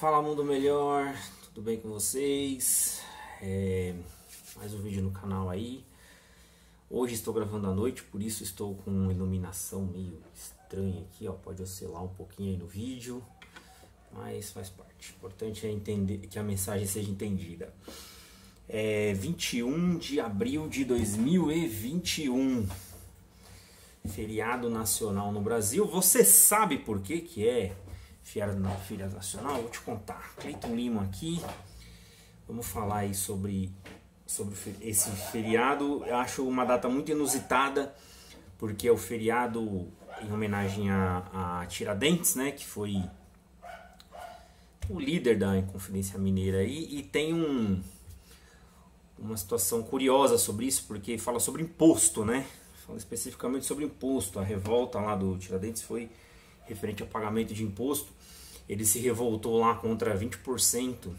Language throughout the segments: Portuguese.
Fala Mundo Melhor, tudo bem com vocês? Mais um vídeo no canal aí. Hoje estou gravando à noite, por isso estou com uma iluminação meio estranha aqui, ó. Pode oscilar um pouquinho aí no vídeo, mas faz parte. O importante é entender, que a mensagem seja entendida. 21 de abril de 2021, feriado nacional no Brasil. Você sabe por que é feriado nacional? Vou te contar. Cleiton Lima aqui. Vamos falar aí sobre esse feriado. Eu acho uma data muito inusitada, porque é o feriado em homenagem a Tiradentes, né, que foi o líder da Inconfidência Mineira aí, e tem uma situação curiosa sobre isso, porque fala sobre imposto, né? Fala especificamente sobre imposto. A revolta lá do Tiradentes foi referente ao pagamento de imposto. Ele se revoltou lá contra 20%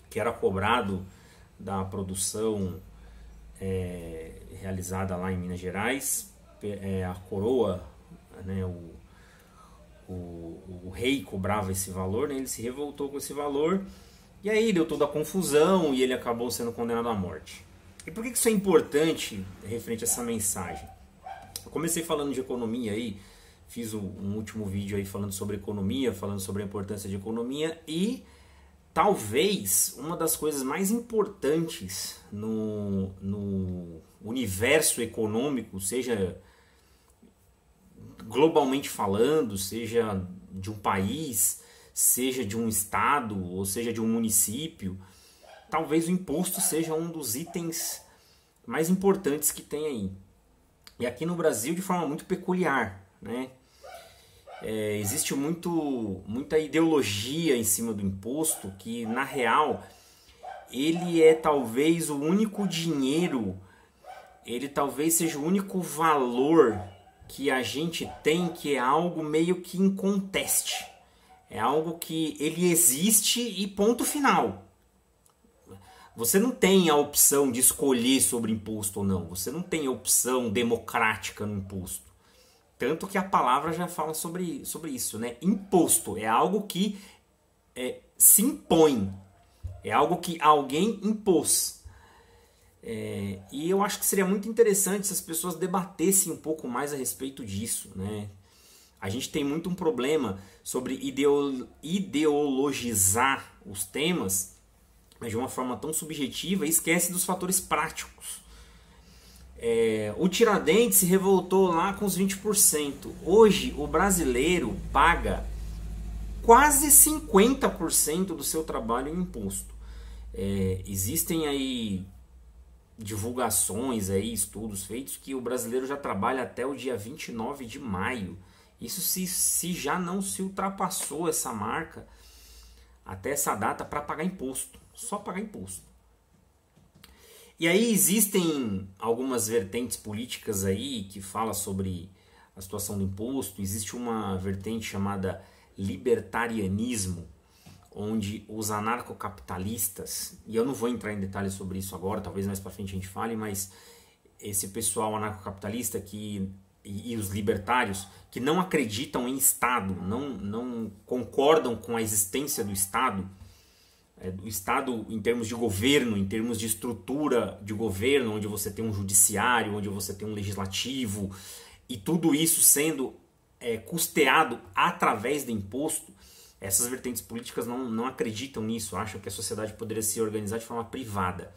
que era cobrado da produção realizada lá em Minas Gerais. A coroa, né, o rei cobrava esse valor, né? Ele se revoltou com esse valor, e aí deu toda a confusão e ele acabou sendo condenado à morte. E por que isso é importante referente a essa mensagem? Eu comecei falando de economia aí, fiz um último vídeo aí falando sobre economia, falando sobre a importância de economia, e talvez uma das coisas mais importantes no universo econômico, seja globalmente falando, seja de um país, seja de um estado, ou seja de um município, talvez o imposto seja um dos itens mais importantes que tem aí. E aqui no Brasil de forma muito peculiar, né? Existe muita ideologia em cima do imposto, que na real ele é talvez o único dinheiro, ele talvez seja o único valor que a gente tem, que é algo meio que inconteste. É algo que ele existe e ponto final. Você não tem a opção de escolher sobre imposto ou não. Você não tem a opção democrática no imposto. Tanto que a palavra já fala sobre isso, né? Imposto é algo que se impõe. É algo que alguém impôs. E eu acho que seria muito interessante se as pessoas debatessem um pouco mais a respeito disso, né? A gente tem muito um problema sobre ideologizar os temas, mas de uma forma tão subjetiva, e esquece dos fatores práticos. O Tiradentes se revoltou lá com os 20%. Hoje o brasileiro paga quase 50% do seu trabalho em imposto. Existem aí divulgações, aí, estudos feitos que o brasileiro já trabalha até o dia 29 de maio. Isso se já não se ultrapassou essa marca até essa data para pagar imposto. Só pagar imposto. E aí existem algumas vertentes políticas aí que falam sobre a situação do imposto. Existe uma vertente chamada libertarianismo, onde os anarcocapitalistas, e eu não vou entrar em detalhes sobre isso agora, talvez mais para frente a gente fale, mas esse pessoal anarcocapitalista e os libertários que não acreditam em Estado, não concordam com a existência do Estado em termos de governo, em termos de estrutura de governo, onde você tem um judiciário, onde você tem um legislativo, e tudo isso sendo custeado através do imposto. Essas vertentes políticas não acreditam nisso, acham que a sociedade poderia se organizar de forma privada,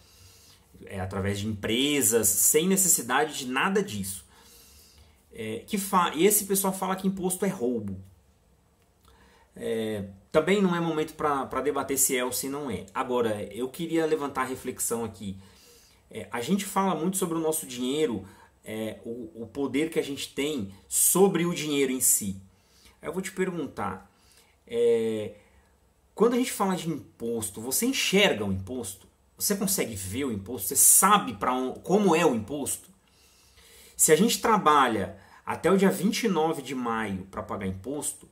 através de empresas, sem necessidade de nada disso. E esse pessoal fala que imposto é roubo. Também não é momento para debater se é ou se não é. Agora, eu queria levantar a reflexão aqui. A gente fala muito sobre o nosso dinheiro, o poder que a gente tem sobre o dinheiro em si. Aí eu vou te perguntar, quando a gente fala de imposto, você enxerga o imposto? Você consegue ver o imposto? Você sabe como é o imposto? Se a gente trabalha até o dia 29 de maio para pagar imposto,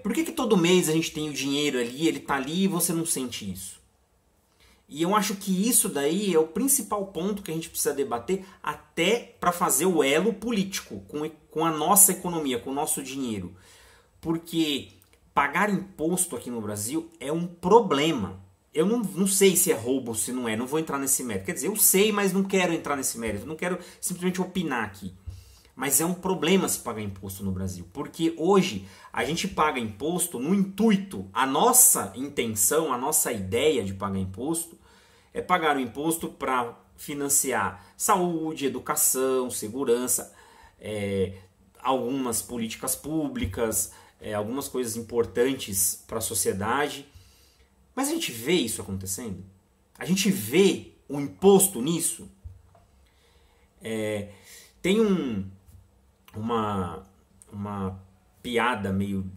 por que todo mês a gente tem o dinheiro ali, ele está ali e você não sente isso? E eu acho que isso daí é o principal ponto que a gente precisa debater, até para fazer o elo político com a nossa economia, com o nosso dinheiro. Porque pagar imposto aqui no Brasil é um problema. Eu não sei se é roubo ou se não é, não vou entrar nesse mérito. Quer dizer, eu sei, mas não quero entrar nesse mérito, não quero simplesmente opinar aqui. Mas é um problema se pagar imposto no Brasil, porque hoje a gente paga imposto no intuito, a nossa intenção, a nossa ideia de pagar imposto é pagar o imposto para financiar saúde, educação, segurança, algumas políticas públicas, algumas coisas importantes para a sociedade. Mas a gente vê isso acontecendo? A gente vê o imposto nisso? Tem uma piada meio...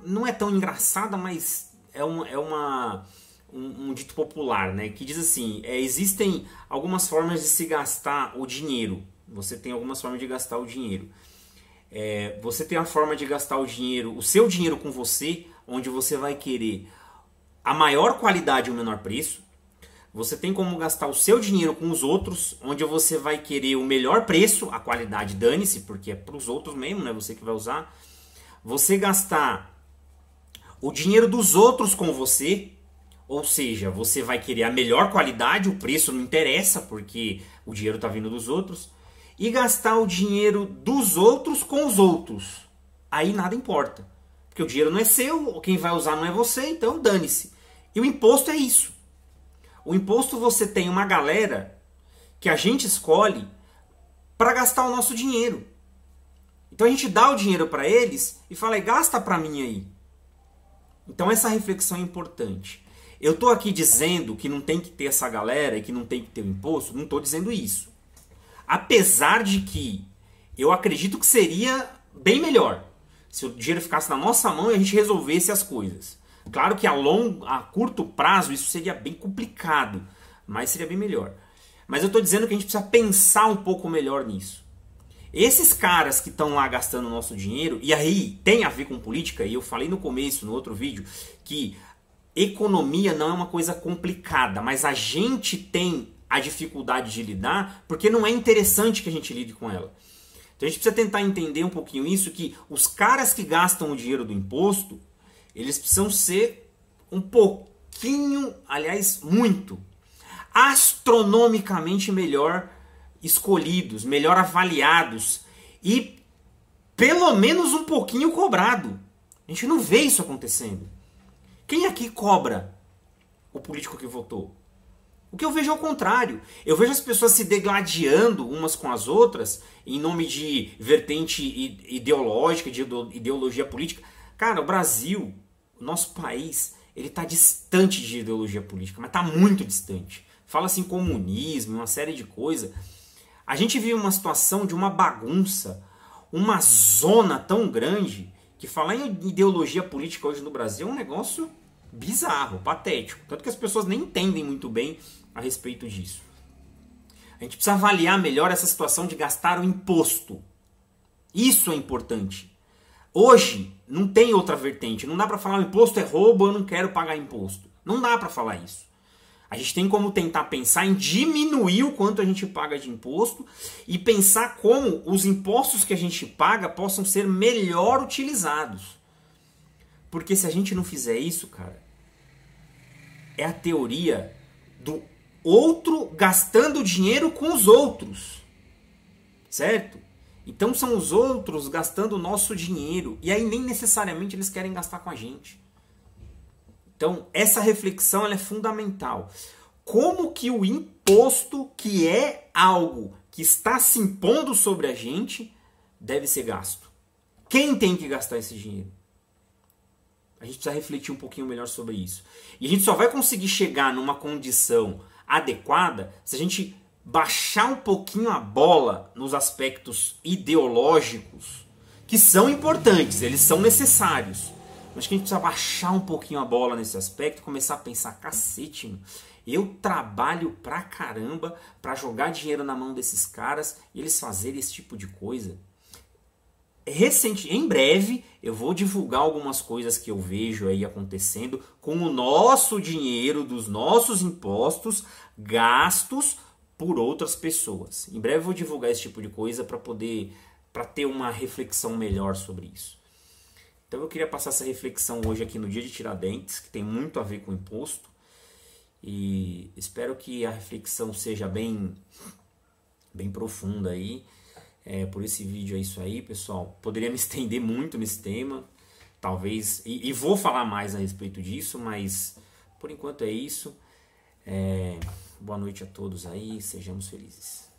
Não é tão engraçada, mas é um dito popular, né? Que diz assim, existem algumas formas de se gastar o dinheiro. Você tem algumas formas de gastar o dinheiro. Você tem a forma de gastar o dinheiro, o seu dinheiro com você, onde você vai querer a maior qualidade e o menor preço. Você tem como gastar o seu dinheiro com os outros, onde você vai querer o melhor preço, a qualidade dane-se, porque é para os outros mesmo, né? Você que vai usar. Você gastar o dinheiro dos outros com você, ou seja, você vai querer a melhor qualidade, o preço não interessa, porque o dinheiro está vindo dos outros. E gastar o dinheiro dos outros com os outros. Aí nada importa. Porque o dinheiro não é seu, quem vai usar não é você, então dane-se. E o imposto é isso. O imposto você tem uma galera que a gente escolhe para gastar o nosso dinheiro. Então a gente dá o dinheiro para eles e fala, gasta para mim aí. Então essa reflexão é importante. Eu estou aqui dizendo que não tem que ter essa galera e que não tem que ter o imposto, não estou dizendo isso. Apesar de que eu acredito que seria bem melhor se o dinheiro ficasse na nossa mão e a gente resolvesse as coisas. Claro que a curto prazo isso seria bem complicado, mas seria bem melhor. Mas eu estou dizendo que a gente precisa pensar um pouco melhor nisso. Esses caras que estão lá gastando o nosso dinheiro, e aí tem a ver com política, e eu falei no começo, no outro vídeo, que economia não é uma coisa complicada, mas a gente tem a dificuldade de lidar porque não é interessante que a gente lide com ela. Então a gente precisa tentar entender um pouquinho isso, que os caras que gastam o dinheiro do imposto, eles precisam ser um pouquinho, aliás, muito, astronomicamente melhor escolhidos, melhor avaliados e pelo menos um pouquinho cobrado. A gente não vê isso acontecendo. Quem aqui cobra o político que votou? O que eu vejo é o contrário. Eu vejo as pessoas se degladiando umas com as outras em nome de vertente ideológica, de ideologia política. Cara, o Brasil, o nosso país, ele está distante de ideologia política, mas está muito distante. Fala-se em comunismo, uma série de coisas. A gente vive uma situação de uma bagunça, uma zona tão grande, que falar em ideologia política hoje no Brasil é um negócio bizarro, patético. Tanto que as pessoas nem entendem muito bem a respeito disso. A gente precisa avaliar melhor essa situação de gastar o imposto. Isso é importante. Hoje não tem outra vertente. Não dá para falar o imposto é roubo, eu não quero pagar imposto. Não dá para falar isso. A gente tem como tentar pensar em diminuir o quanto a gente paga de imposto e pensar como os impostos que a gente paga possam ser melhor utilizados. Porque se a gente não fizer isso, cara, é a teoria do outro gastando dinheiro com os outros. Certo? Então são os outros gastando o nosso dinheiro. E aí nem necessariamente eles querem gastar com a gente. Então essa reflexão ela é fundamental. Como que o imposto, que é algo que está se impondo sobre a gente, deve ser gasto? Quem tem que gastar esse dinheiro? A gente precisa refletir um pouquinho melhor sobre isso. E a gente só vai conseguir chegar numa condição adequada se a gente baixar um pouquinho a bola nos aspectos ideológicos, que são importantes, eles são necessários. Mas que a gente precisa baixar um pouquinho a bola nesse aspecto e começar a pensar, cacete, meu, eu trabalho pra caramba pra jogar dinheiro na mão desses caras e eles fazerem esse tipo de coisa. Em breve eu vou divulgar algumas coisas que eu vejo aí acontecendo com o nosso dinheiro, dos nossos impostos, gastos por outras pessoas. Em breve eu vou divulgar esse tipo de coisa para ter uma reflexão melhor sobre isso. Então eu queria passar essa reflexão hoje aqui no dia de Tiradentes, que tem muito a ver com imposto. E espero que a reflexão seja bem profunda aí. Por esse vídeo é isso aí, pessoal. Poderia me estender muito nesse tema, talvez, e vou falar mais a respeito disso, mas por enquanto é isso. Boa noite a todos aí, sejamos felizes.